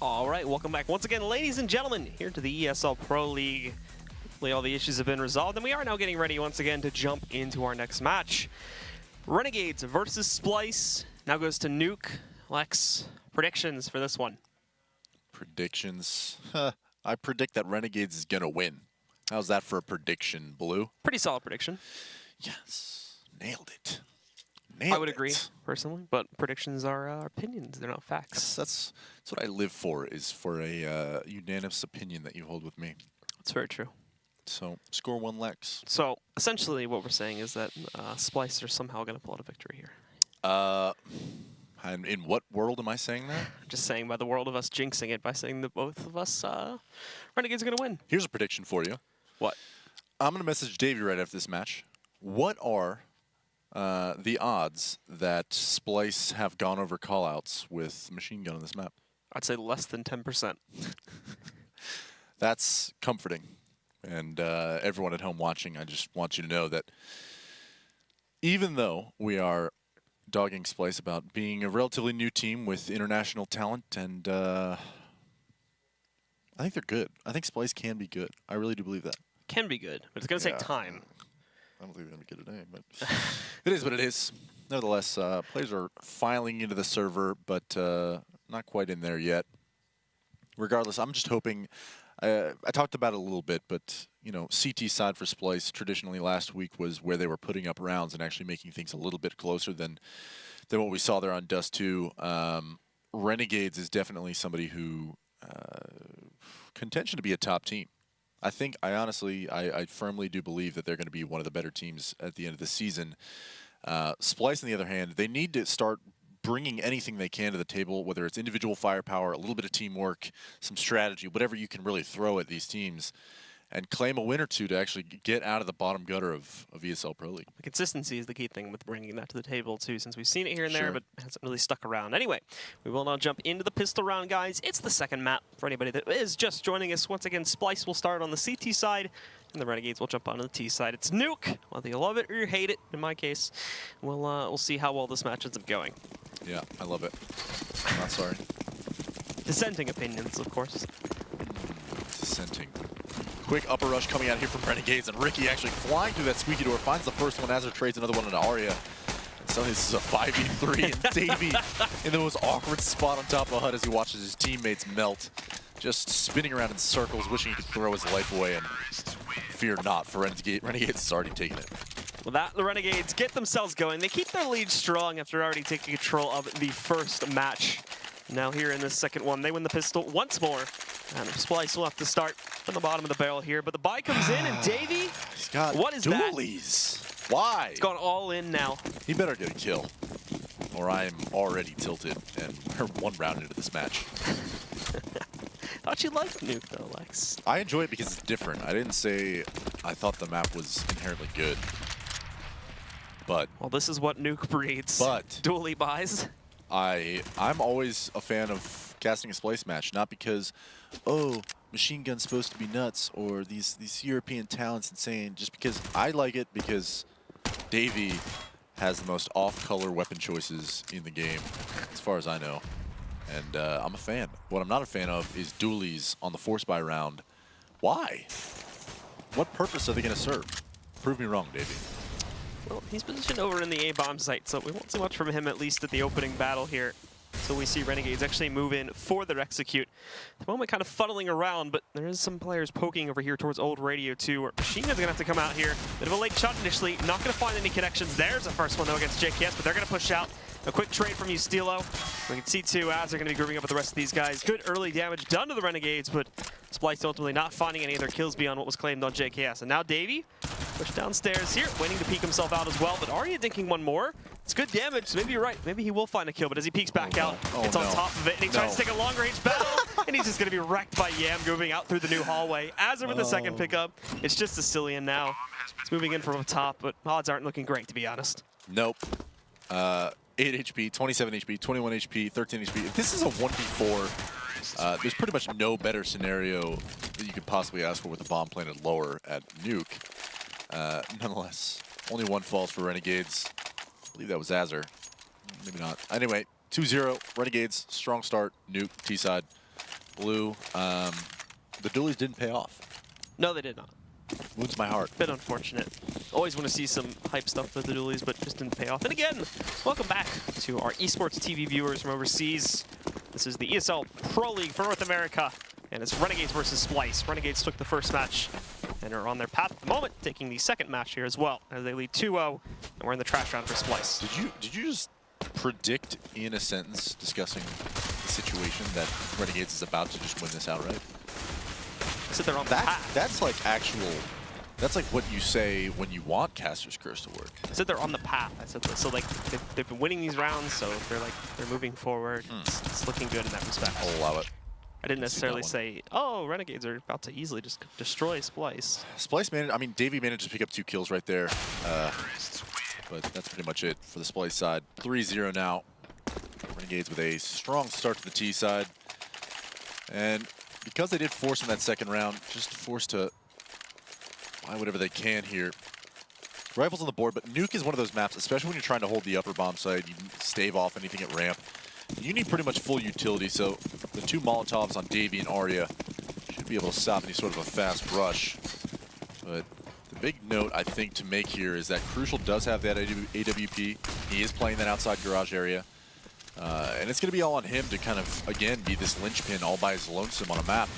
All right, welcome back once again, ladies and gentlemen, here to the ESL Pro League. Hopefully all the issues have been resolved, and we are now getting ready once again to jump into our next match. Renegades versus Splyce. Now goes to Nuke. Lex, predictions for this one? Predictions? I predict that Renegades is going to win. How's that for a prediction, Blue? Pretty solid prediction. Yes. Nailed it. I would agree, personally, but predictions are opinions. They're not facts. That's what I live for, is for a unanimous opinion that you hold with me. That's very true. So, score one, Lex. So, essentially what we're saying is that Splyce are somehow going to pull out a victory here. And in what world am I saying that? Just saying by the world of us jinxing it by saying that both of us, Renegades are going to win. Here's a prediction for you. What? I'm going to message Davey right after this match. What are the odds that Splyce have gone over callouts with machine gun on this map? I'd say less than 10%. That's comforting. And everyone at home watching, I just want you to know that even though we are dogging Splyce about being a relatively new team with international talent, and I think they're good. I think Splyce can be good. I really do believe that. Can be good, but it's going to take time. I don't believe they're going to be good today, but it is what it is. Nevertheless, players are filing into the server, but not quite in there yet. Regardless, I'm just hoping. I talked about it a little bit, but you know, CT side for Splyce traditionally last week was where they were putting up rounds and actually making things a little bit closer than what we saw there on Dust 2. Renegades is definitely somebody who contention to be a top team. I firmly do believe that they're going to be one of the better teams at the end of the season. Splyce, on the other hand, they need to start bringing anything they can to the table, whether it's individual firepower, a little bit of teamwork, some strategy, whatever you can really throw at these teams, and claim a win or two to actually get out of the bottom gutter of ESL Pro League. The consistency is the key thing with bringing that to the table, too, since we've seen it here and there, Sure. but it hasn't really stuck around. Anyway, we will now jump into the pistol round, guys. It's the second map for anybody that is just joining us. Once again, Splyce will start on the CT side, and the Renegades will jump onto the T side. It's Nuke, whether you love it or you hate it, in my case. We'll see how well this match ends up going. Yeah, I love it. I'm not sorry. Dissenting opinions, of course. Dissenting. Quick upper rush coming out here from Renegades, and Ricky actually flying through that squeaky door, finds the first one, Azure trades another one into Aria. And so this is a 5v3, and Davey in the most awkward spot on top of the hut as he watches his teammates melt. Just spinning around in circles, wishing he could throw his life away, and fear not, for Renegades has already taken it. Well, the Renegades get themselves going. They keep their lead strong after already taking control of the first match. Now here in the second one, they win the pistol once more. And Splyce will have to start from the bottom of the barrel here. But the buy comes in, and Davey, he's got what is dualies. That? Why? It's gone all in now. He better get a kill, or I am already tilted and we're one round into this match. Thought you liked Nuke, though, Lex. I enjoy it because it's different. I didn't say I thought the map was inherently good. But well, this is what Nuke breeds. But dually buys. I'm always a fan of casting a Splyce match, not because, oh, machine gun's supposed to be nuts, or these European talents insane, just because I like it because Davey has the most off-color weapon choices in the game, as far as I know. And I'm a fan. What I'm not a fan of is dualies on the force buy round. Why? What purpose are they going to serve? Prove me wrong, Davey. Well, he's positioned over in the A-bomb site, so we won't see much from him, at least at the opening battle here. So we see Renegades actually move in for their execute. At the moment kind of funneling around, but there is some players poking over here towards Old Radio too, where Machine Gun's gonna have to come out here. Bit of a late shot initially, not gonna find any connections. There's the first one though against JKS, but they're gonna push out. A quick trade from Ustilo. We can see too, as they're gonna be grouping up with the rest of these guys. Good early damage done to the Renegades, but Splyce ultimately not finding any of their kills beyond what was claimed on JKS. And now Davey, pushed downstairs here, waiting to peek himself out as well, but Arya dinking one more. It's good damage, so maybe you're right. Maybe he will find a kill, but as he peeks back out, it's on top of it, and he tries to take a long-range battle, and he's just going to be wrecked by Yam moving out through the new hallway. Azure with the second pickup. It's just a Cillian now. It's moving in from up top, but odds aren't looking great, to be honest. Nope. 8 HP, 27 HP, 21 HP, 13 HP. If this is a 1v4, there's pretty much no better scenario that you could possibly ask for with the bomb planted lower at Nuke. Nonetheless, only one falls for Renegades. I believe that was Azure. Maybe not. Anyway, 2-0, Renegades, strong start, Nuke, T-side. Blue. The dualies didn't pay off. No, they did not. Wounds my heart. Bit unfortunate. Always want to see some hype stuff for the dualies, but just didn't pay off. And again, welcome back to our esports TV viewers from overseas. This is the ESL Pro League for North America, and it's Renegades versus Splyce. Renegades took the first match and are on their path at the moment, taking the second match here as well, as they lead 2-0, and we're in the trash round for Splyce. Did you just predict in a sentence discussing the situation that Renegades is about to just win this outright? I said they're on the path. That's like actual. That's like what you say when you want Caster's Curse to work. I said they're on the path. I said so. Like they've been winning these rounds, so they're moving forward. It's looking good in that respect. I'll allow it. I didn't necessarily say, oh, Renegades are about to easily just destroy Splyce. Splyce managed. I mean, Davey managed to pick up 2 kills right there, but that's pretty much it for the Splyce side. 3-0 now. Renegades with a strong start to the T side, and because they did force in that second round, just forced to buy whatever they can here. Rifles on the board, but Nuke is one of those maps, especially when you're trying to hold the upper bomb site, you stave off anything at ramp. You need pretty much full utility, so the 2 Molotovs on Davey and Arya should be able to stop any sort of a fast rush. But the big note, I think, to make here is that Crucial does have that AWP. He is playing that outside garage area. And it's going to be all on him to kind of, again, be this linchpin all by his lonesome on a map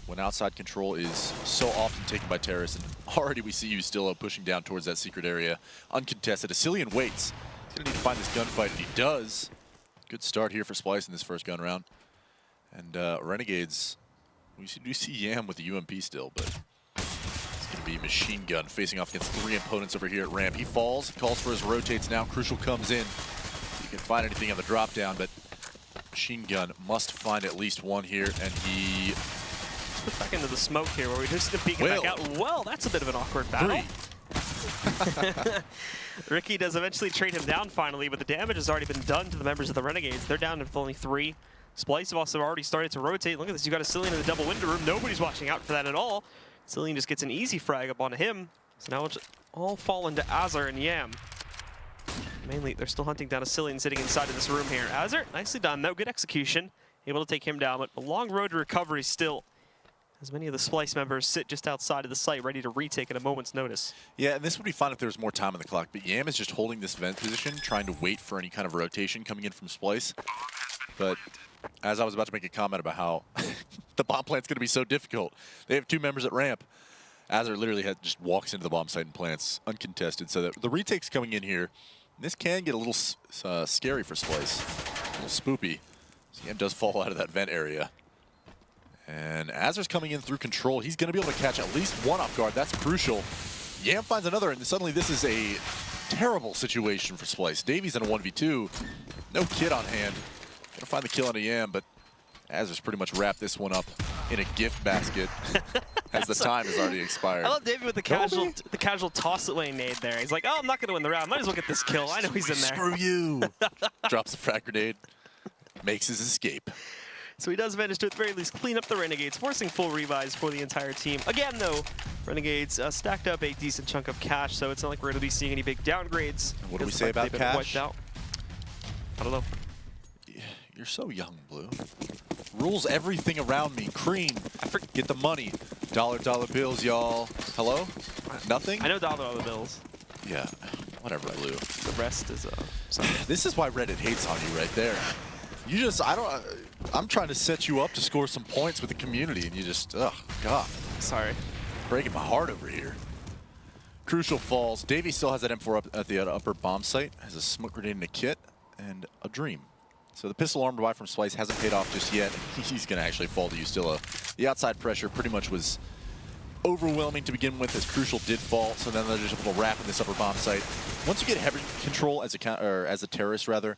when outside control is so often taken by terrorists. And already we see Ustillo pushing down towards that secret area, uncontested. Asilian waits. He's going to need to find this gunfight, and he does. Good start here for Splyce in this first gun round. And Renegades, we do see Yam with the UMP still, but it's going to be Machine Gun facing off against 3 opponents over here at ramp. He falls, calls for his rotates now. Crucial comes in. Can find anything on the drop down, but Machine Gun must find at least one here, and he put back into the smoke here where we just peek back out. Well, that's a bit of an awkward battle. Ricky does eventually trade him down finally, but the damage has already been done to the members of the Renegades. They're down to only 3. Splyce have also already started to rotate. Look at this, you got Asilian in the double window room. Nobody's watching out for that at all. Asilian just gets an easy frag up onto him. So now it's all fall into Azar and Yam. Mainly, they're still hunting down Asilian sitting inside of this room here. Azar, nicely done though, good execution. Able to take him down, but a long road to recovery still, as many of the Splyce members sit just outside of the site, ready to retake at a moment's notice. Yeah, and this would be fun if there was more time on the clock, but Yam is just holding this vent position, trying to wait for any kind of rotation coming in from Splyce. But as I was about to make a comment about how the bomb plant's going to be so difficult, they have 2 members at ramp. Azar literally just walks into the bomb site and plants uncontested, so that the retake's coming in here. This can get a little scary for Splyce, a little spoopy. Yam does fall out of that vent area. And Azar's coming in through control. He's going to be able to catch at least 1 off guard. That's crucial. Yam finds another, and suddenly this is a terrible situation for Splyce. Davies in a 1v2. No kid on hand. Going to find the kill on a Yam, but Azar's pretty much wrapped this one up in a gift basket as the time has already expired. I love Davey with the casual toss away nade there. He's like, oh, I'm not going to win the round. Might as well get this kill. I know he's in there. Screw you. Drops the frag grenade. Makes his escape. So he does manage to, at the very least, clean up the Renegades, forcing full revives for the entire team. Again, though, Renegades stacked up a decent chunk of cash, so it's not like we're going to be seeing any big downgrades. What do we say about cash? I don't know. You're so young, Blue. Rules everything around me. Cream. Get the money. Dollar bills, y'all. Hello? Nothing? I know dollar bills. Yeah. Whatever, Blue. The rest is something. This is why Reddit hates on you right there. You just, I'm trying to set you up to score some points with the community, and you just, oh, God. Sorry. Breaking my heart over here. Crucial falls. Davey still has that M4 up at the upper bomb site, has a smoke grenade and a kit, and a dream. So the pistol armor buy from Splyce hasn't paid off just yet. He's going to actually fall to Ustillo. The outside pressure pretty much was overwhelming to begin with, as Crucial did fall, so then they're just able to wrap in this upper bomb site. Once you get heavy control as a terrorist, rather,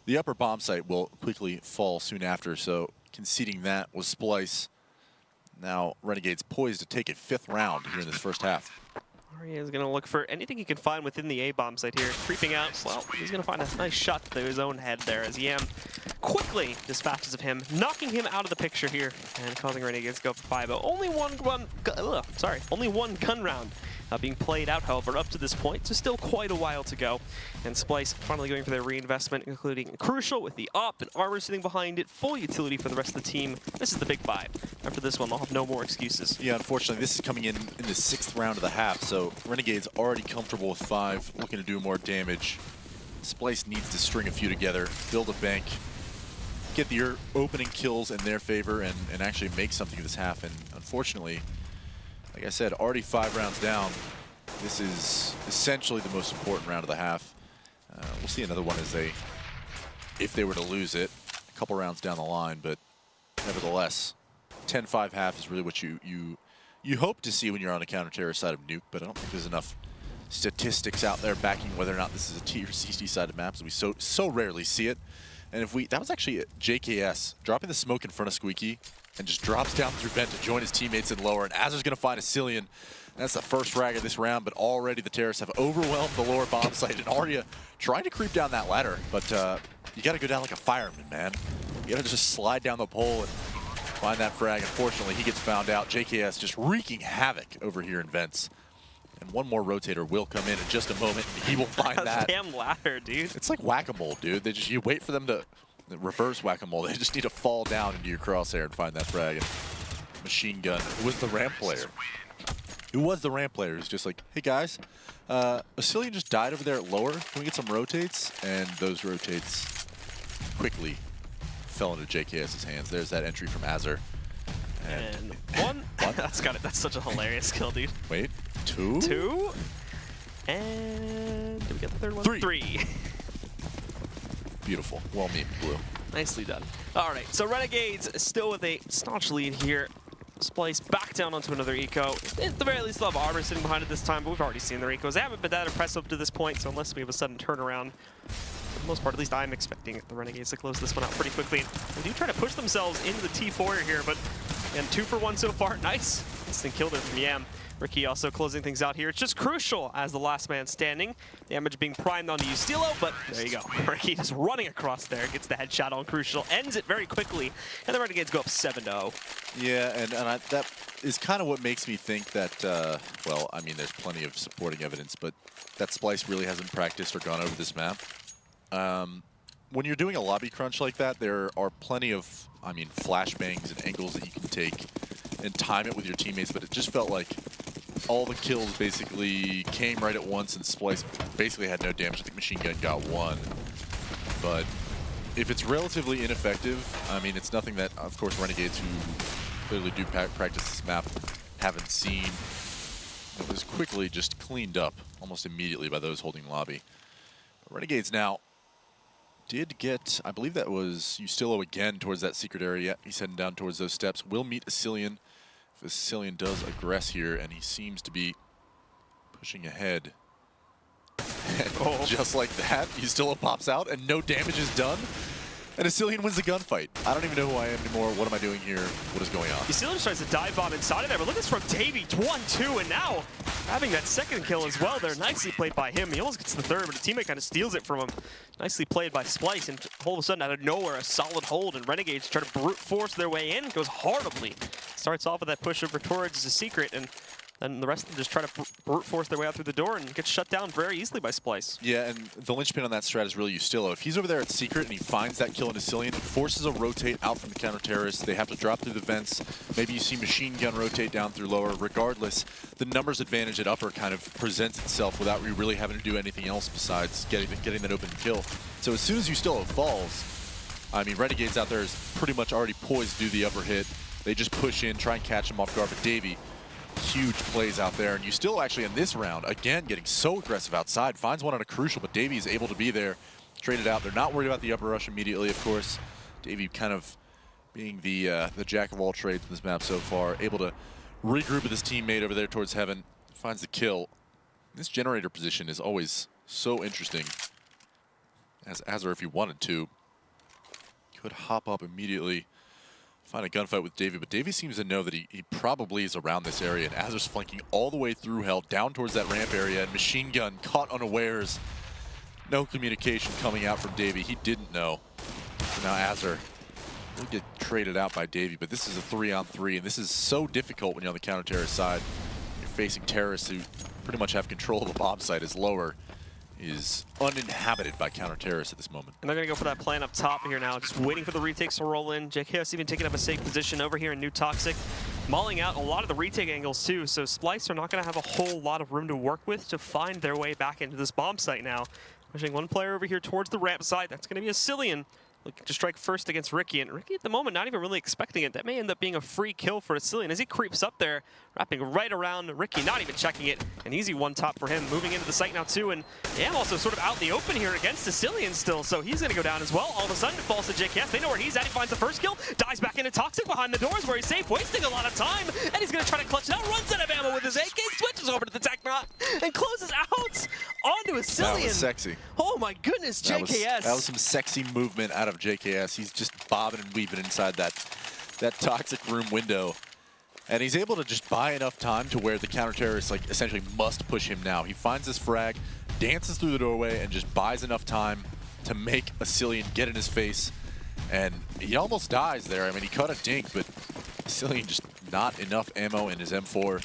the upper bomb site will quickly fall soon after, so conceding that was Splyce. Now Renegades poised to take a 5th round here in this first half. Arya is going to look for anything he can find within the A-bomb site here. Creeping out, well, he's going to find a nice shot to his own head there as Yam quickly dispatches of him, knocking him out of the picture here and causing Renegades to go for 5-0. Only one gun round being played out, however, up to this point, so still quite a while to go. And Splyce finally going for their reinvestment, including Crucial with the op and Armor sitting behind it, full utility for the rest of the team. This is the big buy. After this one, they'll have no more excuses. Yeah, unfortunately, this is coming in the 6th round of the half, so Renegades already comfortable with 5, looking to do more damage. Splyce needs to string a few together, build a bank, get the opening kills in their favor, and actually make something of this half. And unfortunately, like I said, already 5 rounds down. This is essentially the most important round of the half. We'll see another one if they were to lose it, a couple rounds down the line, but nevertheless, 10-5 half is really what you hope to see when you're on the counter-terrorist side of Nuke, but I don't think there's enough statistics out there backing whether or not this is a T or CC side of maps. We so rarely see it. And that was actually JKS dropping the smoke in front of Squeaky and just drops down through vent to join his teammates in lower. And Azur's going to find a Cillian. That's the first frag of this round, but already the terrorists have overwhelmed the lower bomb site, and Arya trying to creep down that ladder. But you got to go down like a fireman, man. You got to just slide down the pole and find that frag. Unfortunately, he gets found out. JKS just wreaking havoc over here in vents. And one more rotator will come in just a moment, and he will find that. Damn ladder, dude. It's like whack-a-mole, dude. You wait for them to reverse whack-a-mole. They just need to fall down into your crosshair and find that frag. And Machine Gun, who was the ramp player? Who was the ramp player? Who's just like, hey guys, a Cillian just died over there at lower. Can we get some rotates? And those rotates quickly fell into JKS's hands. There's that entry from Azur. And one. That's such a hilarious kill, dude. Wait, 2? 2. And did we get the third one? 3. Beautiful. Well memed, Blue. Nicely done. All right, so Renegades still with a staunch lead here. Splyce back down onto another eco. At the very least, they'll have Armor sitting behind it this time, but we've already seen their ecos. They haven't been that impressive to this point, so unless we have a sudden turnaround, for the most part, at least I'm expecting the Renegades to close this one out pretty quickly. They do try to push themselves into the T4 here, but and 2 for 1 so far. Nice. Instant kill there from Yam. Ricky also closing things out here. It's just Crucial as the last man standing. Damage being primed onto Ustilo, but there you go. Ricky just running across there, gets the headshot on Crucial, ends it very quickly, and the Renegades go up 7-0. Yeah, and that is kind of what makes me think that, well, I mean, there's plenty of supporting evidence, but that Splyce really hasn't practiced or gone over this map. When you're doing a lobby crunch like that, there are plenty of, I mean, flashbangs and angles that you can take and time it with your teammates, but it just felt like all the kills basically came right at once, and Splyce basically had no damage. I think Machine Gun got 1. But if it's relatively ineffective, I mean, it's nothing that, of course, Renegades, who clearly do practice this map, haven't seen. It was quickly just cleaned up almost immediately by those holding lobby. But Renegades now did get, I believe that was Ustilo again towards that secret area. He's heading down towards those steps. Will meet a Cillian. If a Cillian does aggress here, and he seems to be pushing ahead. And just like that, Ustilo pops out and no damage is done. And a Cillian wins the gunfight. I don't even know who I am anymore. What am I doing here? What is going on? Ustilo just tries to dive bomb inside of there, but look at this from Davey. 1-2, and now having that second kill as well there. Nicely played by him. He almost gets the third, but the teammate kind of steals it from him. Nicely played by Splyce, and all of a sudden, out of nowhere, a solid hold, and Renegades try to brute force their way in. Goes horribly. Starts off with that push over towards the secret, and then the rest of them just try to brute force their way out through the door and get shut down very easily by Splyce. Yeah, and the linchpin on that strat is really Ustilo. If he's over there at secret and he finds that kill into Cillian, it forces a rotate out from the counter-terrorists. They have to drop through the vents. Maybe you see Machine Gun rotate down through lower. Regardless, the numbers advantage at upper kind of presents itself without you really having to do anything else besides getting that open kill. So as soon as Ustilo falls, I mean, Renegades out there is pretty much already poised to do the upper hit. They just push in, try and catch him off guard, but Davey, huge plays out there, and you still actually in this round, again, getting so aggressive outside, finds one on a Crucial, but Davey is able to be there, traded out. They're not worried about the upper rush immediately, of course. Davey kind of being the jack of all trades in this map so far, able to regroup with his teammate over there towards heaven, finds the kill. This generator position is always so interesting, as Azur, if he wanted to, could hop up immediately, find a gunfight with Davey, but Davey seems to know that he probably is around this area, and Azur's flanking all the way through hell, down towards that ramp area, and Machine Gun caught unawares. No communication coming out from Davey. He didn't know. So now Azur will get traded out by Davey, but this is a 3-on-3, and this is so difficult when you're on the counter-terrorist side. You're facing terrorists who pretty much have control of the bomb site as lower is uninhabited by counter-terrorists at this moment. And they're going to go for that plan up top here now, just waiting for the retakes to roll in. JKS even taking up a safe position over here in New Toxic, mauling out a lot of the retake angles too, so Splyce are not going to have a whole lot of room to work with to find their way back into this bomb site now. Pushing one player over here towards the ramp side, that's going to be a Cillian. Looking to strike first against Ricky, and Ricky at the moment not even really expecting it. That may end up being a free kill for a Cillian as he creeps up there, wrapping right around Ricky, not even checking it. An easy one top for him, moving into the site now too, and Yam also sort of out in the open here against a Cillian still, so he's gonna go down as well. All of a sudden, it falls to JKS. They know where he's at. He finds the first kill, dives back into Toxic behind the doors where he's safe, wasting a lot of time, and he's gonna try to clutch it out, runs out of ammo with his AK, switches over to the Technot, and closes out onto a Cillian. That was sexy. Oh my goodness, JKS. That was some sexy movement out of JKS. He's just bobbing and weaving inside that Toxic room window. And he's able to just buy enough time to where the counter-terrorist like essentially must push him now. He finds this frag, dances through the doorway, and just buys enough time to make a Cillian get in his face. And he almost dies there. I mean, he caught a dink, but Cillian just not enough ammo in his M4.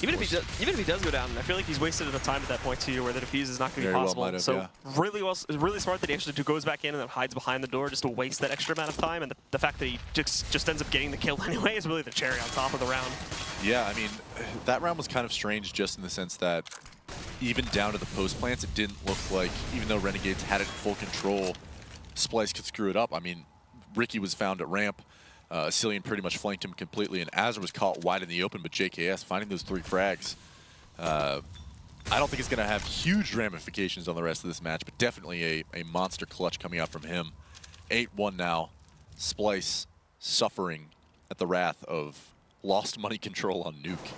Even if he does go down, I feel like he's wasted enough time at that point too, where the defuse is not going to be possible. Well so yeah. really smart that he actually goes back in and then hides behind the door just to waste that extra amount of time. And the fact that he just ends up getting the kill anyway is really the cherry on top of the round. Yeah, I mean, that round was kind of strange just in the sense that even down to the post plants, it didn't look like, even though Renegades had it in full control, Splyce could screw it up. I mean, Ricky was found at ramp. Cillian pretty much flanked him completely, and Azure was caught wide in the open, but JKS finding those 3 frags. I don't think it's going to have huge ramifications on the rest of this match, but definitely a monster clutch coming out from him. 8-1 now. Splyce suffering at the wrath of lost money control on Nuke.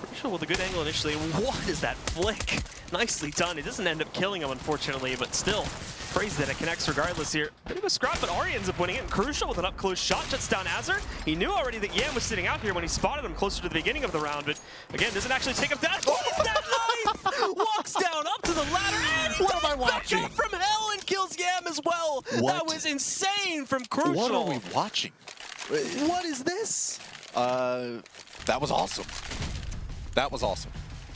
Crucial with a good angle initially. What is that flick? Nicely done. It doesn't end up killing him, unfortunately, but still. Praise that it connects regardless here. Bit of a scrap, but Ari ends up winning it. And Crucial with an up-close shot shuts down Azure. He knew already that Yam was sitting out here when he spotted him closer to the beginning of the round, but again, doesn't actually take him down. What is that knife? Walks down up to the ladder, and he What am I back watching? up from hell and kills Yam as well. What? That was insane from Crucial. What are we watching? What is this? That was awesome. That was awesome.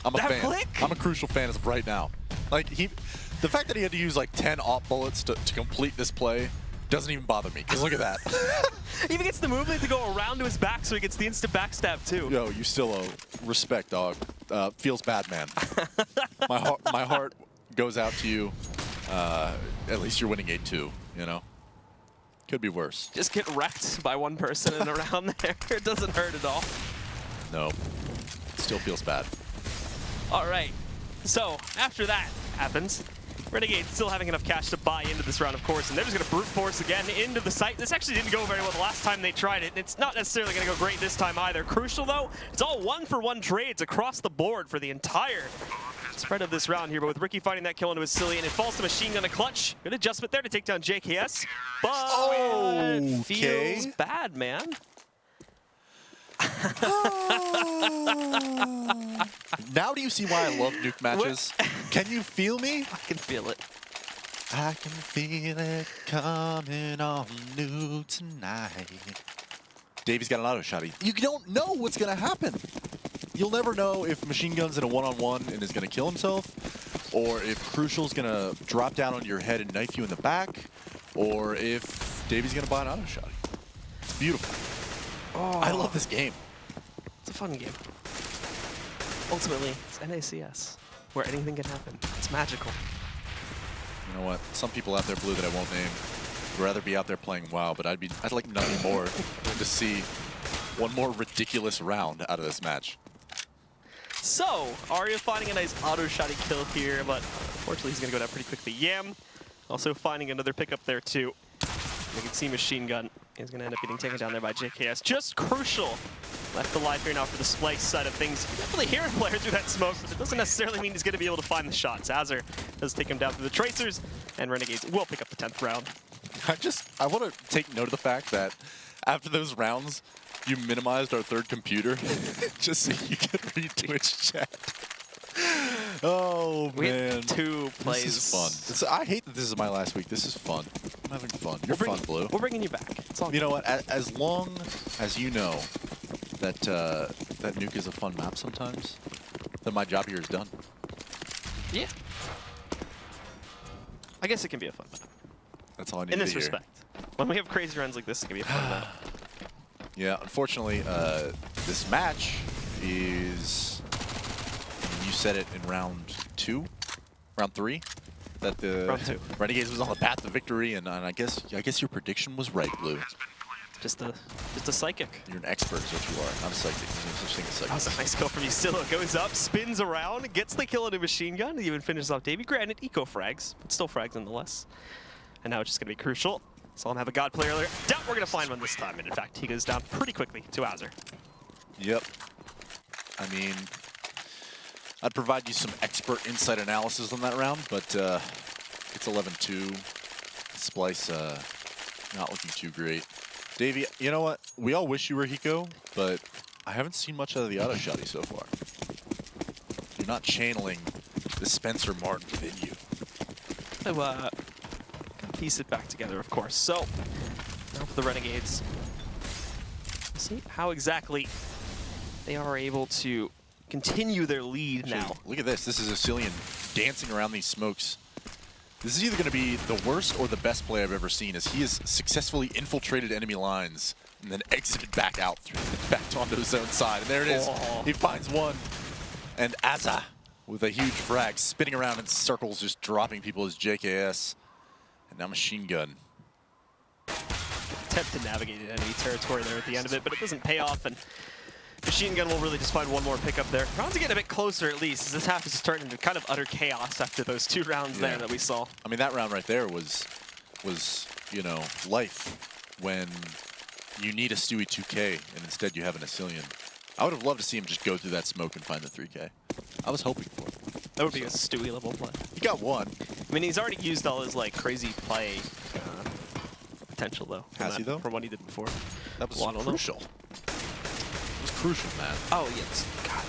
I'm a That fan. flick? I'm a Crucial fan as of right now. Like, the fact that he had to use like 10 op bullets to complete this play doesn't even bother me, because look at that. He even gets the movement to go around to his back, so he gets the instant backstab too. Yo, you still owe respect, dog. Feels bad, man. my heart goes out to you. At least you're winning 8-2, you know? Could be worse. Just get wrecked by one person in a round there. It doesn't hurt at all. No. Still feels bad. All right. So after that happens, Renegades still having enough cash to buy into this round, of course, and they're just going to brute force again into the site. This actually didn't go very well the last time they tried it. It's not necessarily going to go great this time either. Crucial, though, it's all one-for-one trades across the board for the entire spread of this round here, but with Ricky finding that kill into his Cillian, it falls to Machine Gun a clutch. Good adjustment there to take down JKS, but feels bad, man. Now do you see why I love Nuke matches? Can you feel me? I can feel it. I can feel it coming on Nuke tonight. Davey's got an auto shot. You don't know what's going to happen. You'll never know if Machine Gun's in a one-on-one and is going to kill himself, or if Crucial's going to drop down on your head and knife you in the back, or if Davey's going to buy an auto shot. It's beautiful. Oh, I love this game. It's a fun game. Ultimately, it's NACS, where anything can happen. It's magical. You know what? Some people out there, Blue, that I won't name, would rather be out there playing WoW, but I'd like nothing more than to see one more ridiculous round out of this match. So, Arya finding a nice auto-shotty kill here, but unfortunately he's going to go down pretty quickly. Yam also finding another pickup there too. You can see Machine Gun is going to end up getting taken down there by JKS. Just Crucial left alive here now for the Splyce side of things. You can definitely hear a player through that smoke, but it doesn't necessarily mean he's going to be able to find the shots. Azure does take him down through the Tracers, and Renegades will pick up the 10th round. I want to take note of the fact that after those rounds, you minimized our third computer just so you could read Twitch chat. Oh, we man. had 2 plays. This is fun. I hate that this is my last week. This is fun. I'm having fun. You're fun, Blue. We're bringing you back. It's all You know what? As long as you know that that Nuke is a fun map sometimes, then my job here is done. Yeah. I guess it can be a fun map. That's all I need In to this hear. respect. When we have crazy runs like this, it can be a fun map. Yeah, unfortunately, this match is, you said it in round 3, that the Round 2. Renegades was on the path to victory, and I guess your prediction was right, Blue. Just a psychic. You're an expert is what you are, not a psychic. There's no such thing as psychic. That was a nice kill from Ustillo. Goes up, spins around, gets the kill on a machine gun, even finishes off Davey. Granted, eco frags, but still frags nonetheless. And now it's just going to be crucial. Saw him have a god player earlier. Doubt we're going to find one this time. And in fact, he goes down pretty quickly to Azure. Yep. I mean, I'd provide you some expert insight analysis on that round, but it's 11-2. Splyce not looking too great. Davey, you know what? We all wish you were Hiko, but I haven't seen much out of the auto shotty so far. You're not channeling the Spencer Martin within you. So, piece it back together, of course. So, now for the Renegades. Let's see how exactly they are able to continue their lead now. Look at this. This is Asilian dancing around these smokes. This is either going to be the worst or the best play I've ever seen, as he has successfully infiltrated enemy lines and then exited back out, back onto his own side. And there it is. Oh. He finds one. And Azza with a huge frag, spinning around in circles, just dropping people as JKS. And now machine gun. Attempt to navigate enemy territory there at the end of it, but it doesn't pay off, and machine gun will really just find one more pickup there. Rounds are getting a bit closer at least, as this half is starting into kind of utter chaos after those 2 rounds there that we saw. I mean, that round right there was you know, life when you need a Stewie 2K and instead you have an Asilian. I would have loved to see him just go through that smoke and find the 3K. I was hoping for it. That would be a Stewie level play. He got one. I mean, he's already used all his like crazy play potential though. Has he though? From what he did before. That was Well, I don't know. crucial. It was crucial, man. Oh yes, God.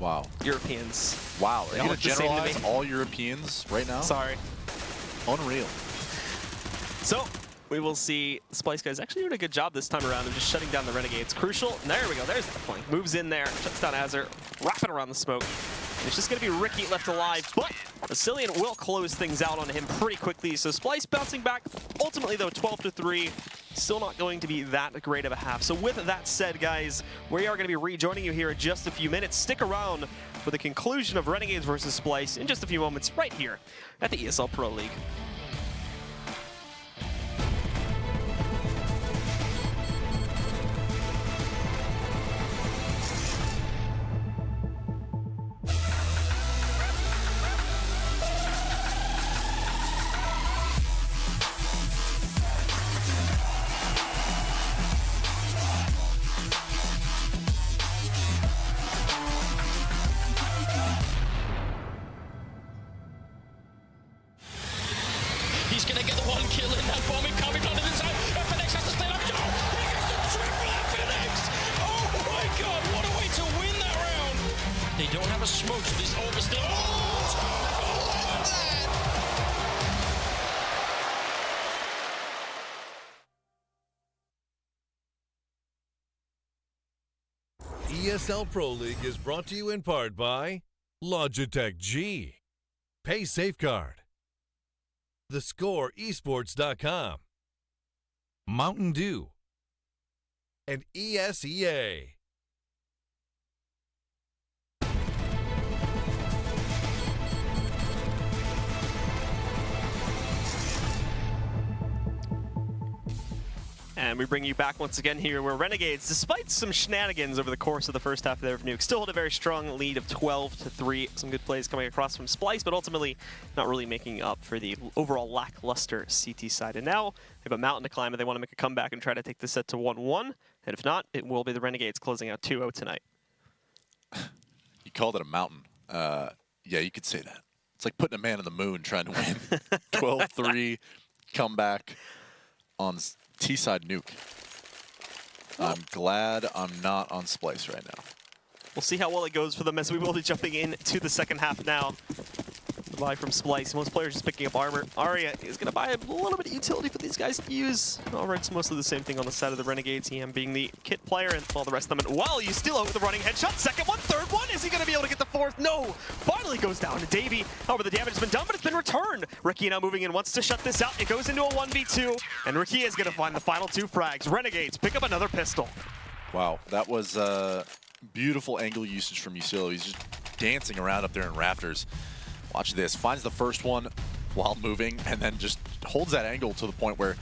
Wow. Europeans. Wow. Are They you all going to look the same to generalize me. all Europeans right now? Sorry. Unreal. So we will see Splyce guys actually doing a good job this time around of just shutting down the Renegades. Crucial. And there we go. There's that flank. Moves in there. Shuts down Azure. Wrapping around the smoke. It's just going to be Ricky left alive, but Asilian will close things out on him pretty quickly. So Splyce bouncing back. Ultimately, though, 12-3. Still not going to be that great of a half. So with that said, guys, we are going to be rejoining you here in just a few minutes. Stick around for the conclusion of Renegades versus Splyce in just a few moments right here at the ESL Pro League. He's going to get the one kill in that bomb coming onto the side. FNX has to stay up. Oh, he gets the triple FNX. Oh my God, what a way to win that round. They don't have a smoke, so this over still. ESL Pro League is brought to you in part by Logitech G, Pay Safeguard, TheScoreEsports.com, Mountain Dew, and ESEA. And we bring you back once again here where Renegades, despite some shenanigans over the course of the first half there of Nuke, still hold a very strong lead of 12-3. Some good plays coming across from Splyce, but ultimately not really making up for the overall lackluster CT side. And now they have a mountain to climb, and they want to make a comeback and try to take the set to 1-1. And if not, it will be the Renegades closing out 2-0 tonight. You called it a mountain. Yeah, you could say that. It's like putting a man on the moon trying to win. 12-3 comeback on T-side Nuke. I'm glad I'm not on Splyce right now. We'll see how well it goes for them as we will be jumping into the second half now. The buy from Splyce. Most players just picking up armor. Arya is going to buy a little bit of utility for these guys to use. However, it's mostly the same thing on the side of the Renegades. EM being the kit player and all the rest of them. And well, you still out with the running headshot. Second one, third one. Is he going to be able to get the fourth? No. Finally goes down to Davey. However, the damage has been done, but it's been returned. Ricky now moving in, wants to shut this out. It goes into a 1v2, and Ricky is going to find the final 2 frags. Renegades pick up another pistol. Wow, that was beautiful angle usage from Yusilo. He's just dancing around up there in rafters. Watch this. Finds the first one while moving, and then just holds that angle to the point where,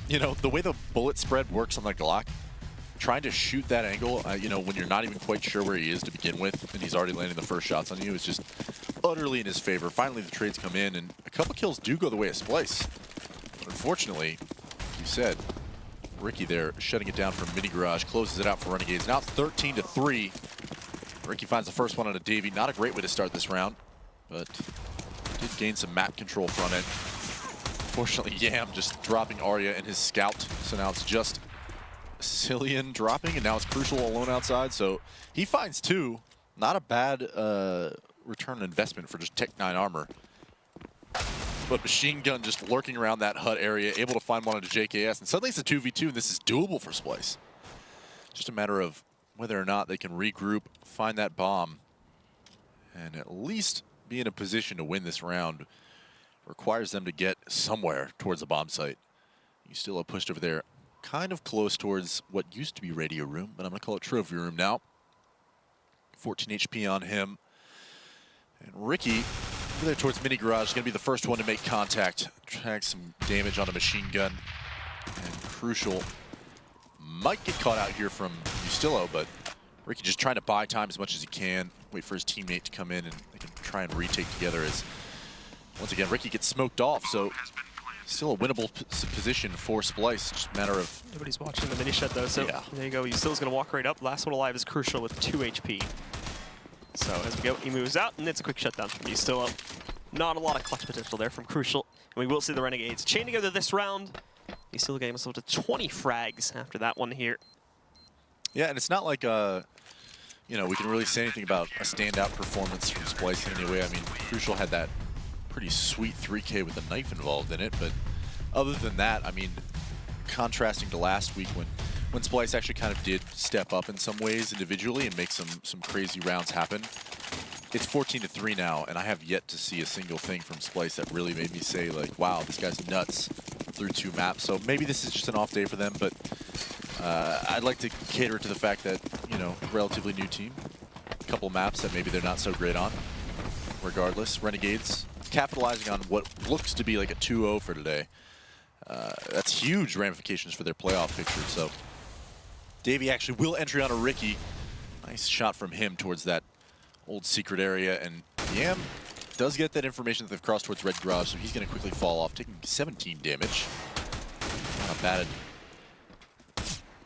you know, the way the bullet spread works on the Glock, trying to shoot that angle, you know, when you're not even quite sure where he is to begin with, and he's already landing the first shots on you, is just utterly in his favor. Finally, the trades come in, and a couple kills do go the way of Splyce. But unfortunately, you said, Ricky there shutting it down from Mini Garage, closes it out for Renegades. Now it's 13-3. Ricky finds the first one on a Davey. Not a great way to start this round, but did gain some map control from it. Fortunately, Yam just dropping Arya and his scout. So now it's just Cillian dropping, and now it's Crucial alone outside. So he finds 2. Not a bad return on investment for just Tech 9 armor. But Machine Gun just lurking around that hut area, able to find one onto JKS. And suddenly it's a 2v2, and this is doable for Splyce. Just a matter of whether or not they can regroup, find that bomb, and at least be in a position to win this round. Requires them to get somewhere towards the bomb site. You still are pushed over there, kind of close towards what used to be Radio Room, but I'm going to call it Trophy Room now. 14 HP on him. And Ricky, over there towards Mini Garage, is going to be the first one to make contact. Track some damage on a Machine Gun. And Crucial might get caught out here from Yusilo, but Ricky just trying to buy time as much as he can, wait for his teammate to come in, and they can try and retake together as, once again, Ricky gets smoked off, so still a winnable position for Splyce. Just a matter of... Nobody's watching the mini shed though, so yeah. There you go. Yusilo's going to walk right up. Last one alive is Crucial with 2 HP. So as we go, he moves out, and it's a quick shutdown from Yusilo. Not a lot of clutch potential there from Crucial. And we will see the Renegades chain together this round. Yusilo getting himself to 20 frags after that one here. Yeah, and it's not like, you know, we can really say anything about a standout performance from Splyce in any way. I mean, Crucial had that pretty sweet 3K with a knife involved in it, but other than that, I mean, contrasting to last week when Splyce actually kind of did step up in some ways individually and make some crazy rounds happen. It's 14-3 now, and I have yet to see a single thing from Splyce that really made me say, like, wow, this guy's nuts through 2 maps. So maybe this is just an off day for them, but I'd like to cater to the fact that, you know, relatively new team, a couple maps that maybe they're not so great on. Regardless, Renegades capitalizing on what looks to be like a 2-0 for today. That's huge ramifications for their playoff picture. So Davey actually will entry on a Ricky. Nice shot from him towards that old secret area, and Yam does get that information that they've crossed towards Red Garage, so he's going to quickly fall off, taking 17 damage. Not a bad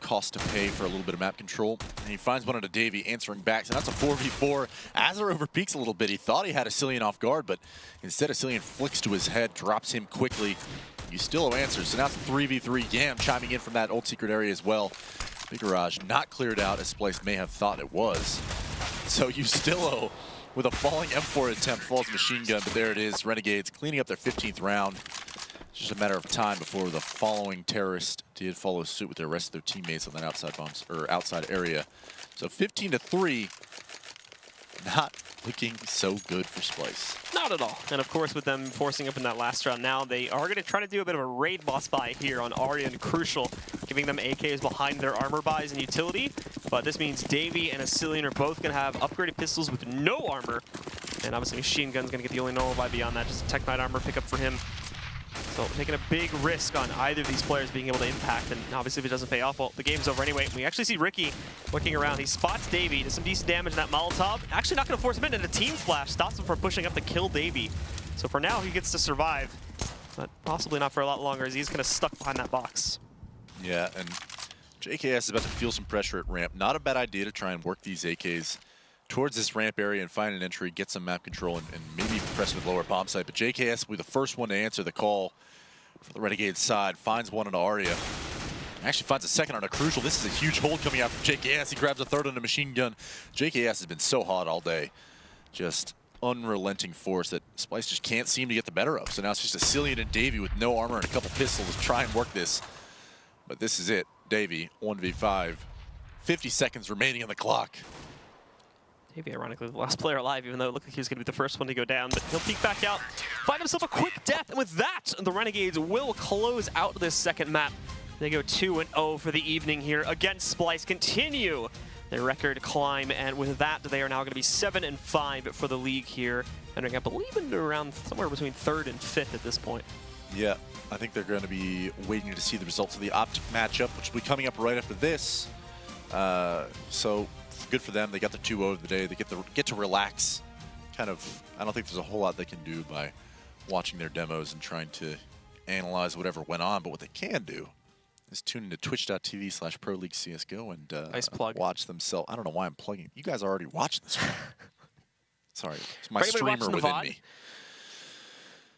cost to pay for a little bit of map control. And he finds one on a Davey, answering back, so that's a 4v4. Azar overpeaks a little bit. He thought he had a Cillian off guard, but instead a Cillian flicks to his head, drops him quickly. Yusilo answers, so now it's 3v3. Yam chiming in from that old secret area as well. Big Garage not cleared out as Splyce may have thought it was. So Yusilo, with a falling M4 attempt, falls Machine Gun, but there it is. Renegades cleaning up their 15th round. It's just a matter of time before the following terrorist did follow suit with the rest of their teammates on that outside area. So 15-3, not looking so good for Splyce. Not at all. And of course, with them forcing up in that last round now, they are going to try to do a bit of a raid boss buy here on Arya and Crucial, giving them AKs behind their armor buys and utility. But this means Davey and Cillian are both going to have upgraded pistols with no armor. And obviously Machine Gun's going to get the only normal buy beyond that, just a Tech 9 armor pickup for him. So taking a big risk on either of these players being able to impact, and obviously if it doesn't pay off, well, the game's over anyway. We actually see Ricky looking around. He spots Davey, does some decent damage in that Molotov. Actually not going to force him in, and a team flash stops him from pushing up to kill Davey. So for now, he gets to survive, but possibly not for a lot longer as he's kind of stuck behind that box. Yeah, and JKS is about to feel some pressure at ramp. Not a bad idea to try and work these AKs towards this ramp area and find an entry, get some map control, and maybe press with lower bomb site. But JKS will be the first one to answer the call for the Renegades side. Finds one on Arya. Actually finds a second on a Crucial. This is a huge hold coming out from JKS. He grabs a third on a Machine Gun. JKS has been so hot all day. Just unrelenting force that Splyce just can't seem to get the better of. So now it's just a Cillian and Davey with no armor and a couple pistols to try and work this. But this is it. Davey, 1v5. 50 seconds remaining on the clock. Maybe ironically the last player alive, even though it looked like he was going to be the first one to go down. But he'll peek back out, find himself a quick death, and with that, the Renegades will close out this second map. They go 2-0 for the evening here against Splyce. Continue their record climb, and with that, they are now going to be 7-5 for the league here, entering, I believe, into around somewhere between 3rd and 5th at this point. Yeah, I think they're going to be waiting to see the results of the Optic matchup, which will be coming up right after this. So good for them. They got the 2-0 of the day. They get to relax. Kind of, I don't think there's a whole lot they can do by watching their demos and trying to analyze whatever went on, but what they can do is tune into twitch.tv/Pro League CSGO and nice plug. Watch themselves. I don't know why I'm plugging. You guys are already watching this one. Sorry, it's my For anybody streamer watching the within VOD? me.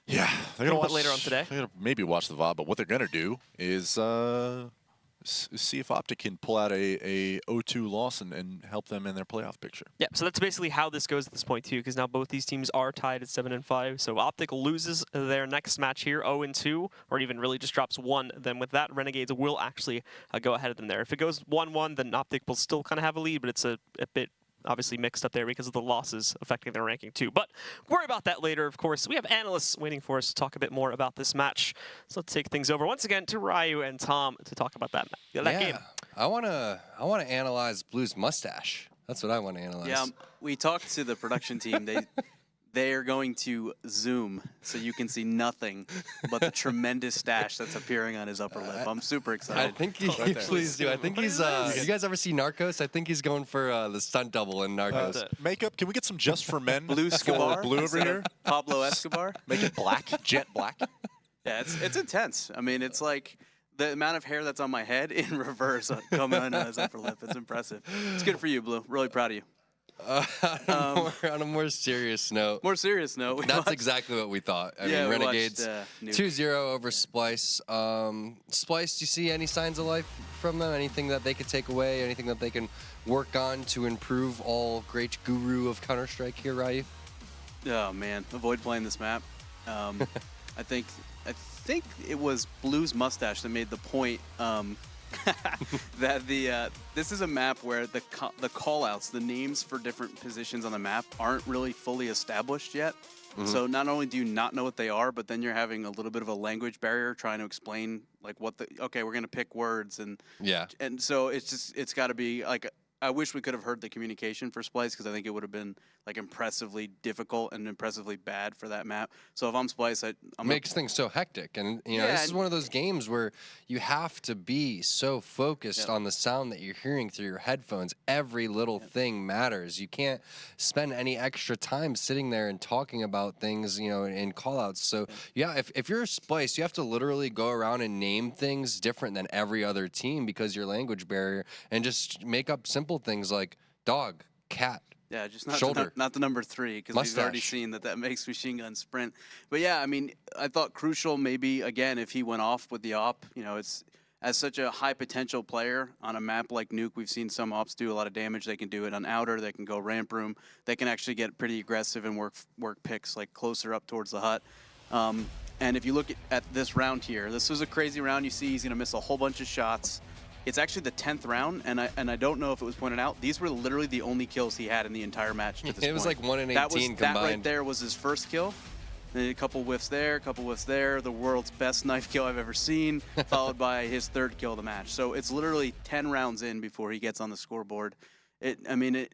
Yeah, they're gonna watch later on today. They're gonna maybe watch the VOD, but what they're gonna do is see if Optic can pull out a 0-2 loss and help them in their playoff picture. Yeah, so that's basically how this goes at this point too, because now both these teams are tied at 7-5. So Optic loses their next match here, 0-2, or even really just drops 1. Then with that, Renegades will actually go ahead of them there. If it goes 1-1, then Optic will still kind of have a lead, but it's a bit obviously mixed up there because of the losses affecting their ranking too. But worry about that later, of course. We have analysts waiting for us to talk a bit more about this match. So let's take things over once again to Ryu and Tom to talk about that game. I wanna analyze Blue's mustache. That's what I want to analyze. Yeah, we talked to the production team. They are going to zoom so you can see nothing but the tremendous stash that's appearing on his upper lip. I'm super excited. I think please do. I think he's. You guys ever see Narcos? I think he's going for the stunt double in Narcos. Makeup. Can we get some just for men? Blue Escobar. Blue over here. Pablo Escobar. Make it black. Jet black. Yeah, it's intense. I mean, it's like the amount of hair that's on my head in reverse coming on his upper lip. It's impressive. It's good for you, Blue. Really proud of you. On a more serious note. That's exactly what we thought. I mean, Renegades watched, 2-0 over Splyce. Splyce, do you see any signs of life from them? Anything that they could take away? Anything that they can work on to improve all great guru of Counter-Strike here, Ryu? Oh, man. Avoid playing this map. I think it was Blue's mustache that made the point that this is a map where the call-outs, the names for different positions on the map aren't really fully established yet. Mm-hmm. So not only do you not know what they are, but then you're having a little bit of a language barrier trying to explain like okay, we're going to pick words and so it's got to be like, I wish we could have heard the communication for Splyce, because I think it would have been like impressively difficult and impressively bad for that map. So if I'm Splyce, makes things so hectic, and you know this is one of those games where you have to be so focused on the sound that you're hearing through your headphones. Every little thing matters. You can't spend any extra time sitting there and talking about things, you know, in callouts. So if you're Splyce, you have to literally go around and name things different than every other team because your language barrier, and just make up simple things like dog, cat. Yeah, just not the number 3, because we've already seen that makes machine gun sprint. But yeah, I mean, I thought Crucial maybe, again, if he went off with the op, you know, it's as such a high potential player on a map like Nuke. We've seen some ops do a lot of damage. They can do it on outer. They can go ramp room. They can actually get pretty aggressive and work picks like closer up towards the hut. And if you look at this round here, this was a crazy round. You see he's going to miss a whole bunch of shots. It's actually the 10th round, and I don't know if it was pointed out. These were literally the only kills he had in the entire match. It was like 1 in 18 combined. That right there was his first kill. Then a couple whiffs there, a couple whiffs there. The world's best knife kill I've ever seen, followed by his 3rd kill of the match. So it's literally 10 rounds in before he gets on the scoreboard. And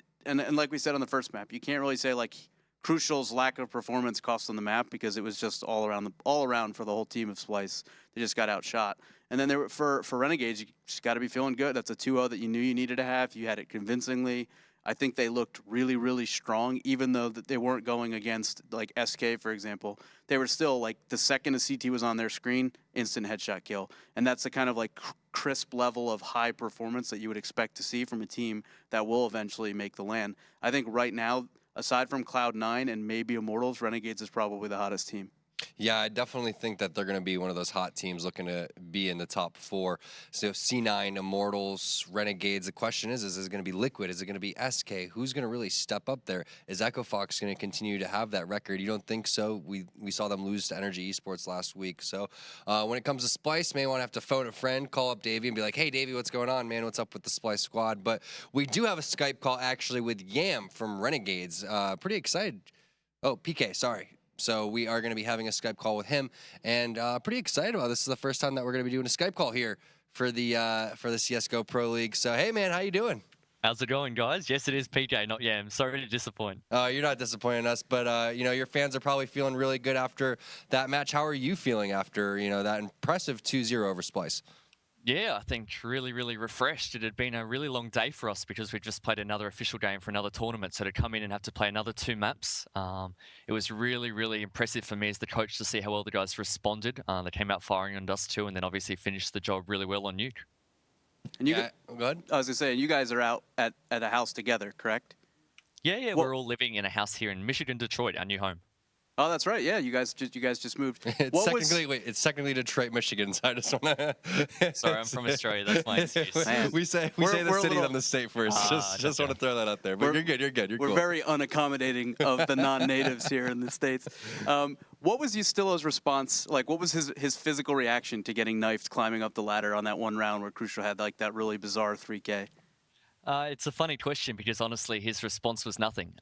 like we said on the first map, you can't really say like Crucial's lack of performance cost on the map, because it was just all around for the whole team of Splyce. They just got outshot. And then for Renegades, you just got to be feeling good. That's a 2-0 that you knew you needed to have. You had it convincingly. I think they looked really, really strong, even though that they weren't going against like SK, for example. They were still like, the second a CT was on their screen, instant headshot kill. And that's the kind of like crisp level of high performance that you would expect to see from a team that will eventually make the LAN. I think right now, aside from Cloud9 and maybe Immortals, Renegades is probably the hottest team. Yeah, I definitely think that they're going to be one of those hot teams looking to be in the top 4. So C9, Immortals, Renegades. The question is it going to be Liquid? Is it going to be SK? Who's going to really step up there? Is Echo Fox going to continue to have that record? You don't think so? We saw them lose to Energy Esports last week. So when it comes to Splyce, may want to have to phone a friend, call up Davey and be like, hey, Davey, what's going on, man? What's up with the Splyce squad? But we do have a Skype call actually with Yam from Renegades. Pretty excited. Oh, PK, sorry. So we are going to be having a Skype call with him, and pretty excited about this. This is the first time that we're going to be doing a Skype call here for the CS:GO Pro League. So hey, man, how you doing? How's it going, guys? Yes, it is PJ, not Yam. Sorry to disappoint. You're not disappointing us, but you know, your fans are probably feeling really good after that match. How are you feeling after, you know, that impressive 2-0 over Splyce? Yeah, I think really, really refreshed. It had been a really long day for us because we just played another official game for another tournament. So to come in and have to play another 2 maps, it was really, really impressive for me as the coach to see how well the guys responded. They came out firing on us too, and then obviously finished the job really well on Nuke. And you go ahead. I was going to say, you guys are out at a house together, correct? Yeah, we're all living in a house here in Michigan, Detroit, our new home. Oh, that's right. Yeah, you guys just moved. It's technically Detroit, Michigan. So I just want to. Sorry, I'm from Australia. That's my excuse. we say the city on the state first. Just want to throw that out there. But you're good. You're we're cool. very unaccommodating of the non-natives here in the States. What was Yustilo's response? Like, what was his physical reaction to getting knifed climbing up the ladder on that one round where Crucial had like that really bizarre 3K? It's a funny question because honestly, his response was nothing.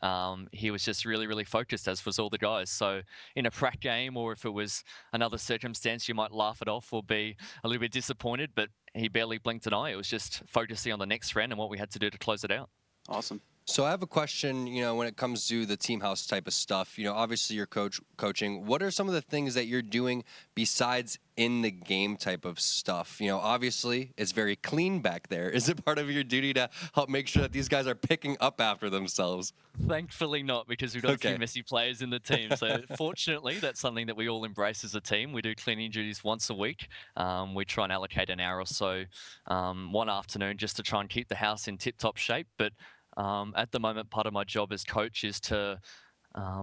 He was just really, really focused, as was all the guys. So in a prac game, or if it was another circumstance, you might laugh it off or be a little bit disappointed, but he barely blinked an eye. It was just focusing on the next round and what we had to do to close it out. Awesome. So I have a question, you know, when it comes to the team house type of stuff, you know, obviously you're coaching. What are some of the things that you're doing besides in the game type of stuff? You know, obviously it's very clean back there. Is it part of your duty to help make sure that these guys are picking up after themselves? Thankfully not, because we've got a few messy players in the team. So fortunately, that's something that we all embrace as a team. We do cleaning duties once a week. We try and allocate an hour or so one afternoon just to try and keep the house in tip-top shape. But at the moment, part of my job as coach is to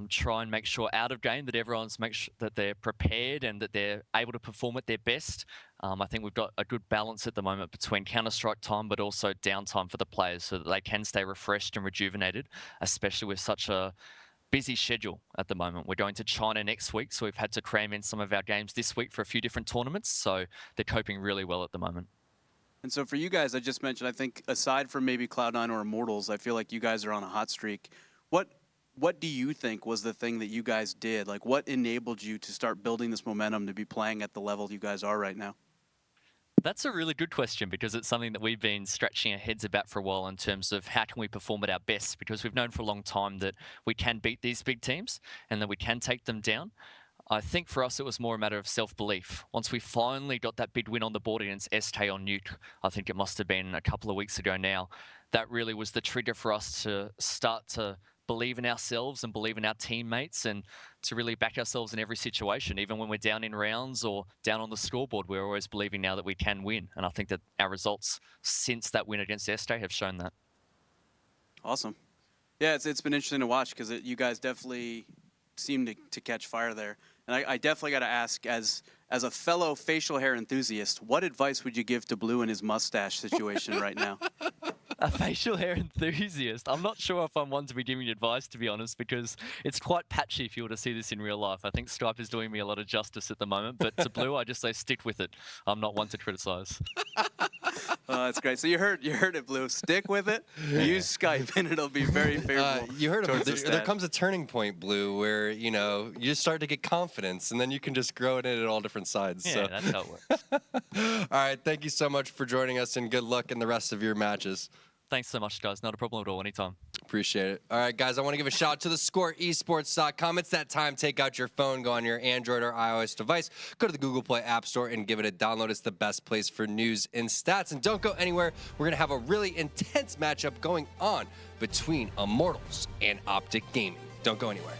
try and make sure out of game that everyone's that they're prepared and that they're able to perform at their best. I think we've got a good balance at the moment between Counter-Strike time, but also downtime for the players so that they can stay refreshed and rejuvenated, especially with such a busy schedule at the moment. We're going to China next week, so we've had to cram in some of our games this week for a few different tournaments. So they're coping really well at the moment. And so for you guys, I just mentioned, I think aside from maybe Cloud9 or Immortals, I feel like you guys are on a hot streak. What do you think was the thing that you guys did? Like, what enabled you to start building this momentum to be playing at the level you guys are right now? That's a really good question because it's something that we've been scratching our heads about for a while in terms of how can we perform at our best, because we've known for a long time that we can beat these big teams and that we can take them down. I think for us, it was more a matter of self-belief. Once we finally got that big win on the board against SK on Nuke, I think it must have been a couple of weeks ago now, that really was the trigger for us to start to believe in ourselves and believe in our teammates and to really back ourselves in every situation. Even when we're down in rounds or down on the scoreboard, we're always believing now that we can win. And I think that our results since that win against SK have shown that. Awesome. Yeah, it's been interesting to watch because you guys definitely seem to catch fire there. And I definitely got to ask, as a fellow facial hair enthusiast, what advice would you give to Blue in his mustache situation right now? A facial hair enthusiast. I'm not sure if I'm one to be giving advice, to be honest, because it's quite patchy if you were to see this in real life. I think Stripe is doing me a lot of justice at the moment, but to Blue, I just say stick with it. I'm not one to criticize. Oh, that's great. So you heard it, Blue. Stick with it. Use Skype, and it'll be very favorable. You heard it. There comes a turning point, Blue, where you just start to get confidence, and then you can just grow it in at all different sides. Yeah, so. that's how it works. All right, thank you so much for joining us, and good luck in the rest of your matches. Thanks so much, guys. Not a problem at all. Anytime. Appreciate it. All right, guys, I want to give a shout out to the scoreesports.com. It's that time. Take out your phone, go on your Android or iOS device, go to the Google Play App Store and give it a download. It's the best place for news and stats. And don't go anywhere. We're going to have a really intense matchup going on between Immortals and Optic Gaming. Don't go anywhere.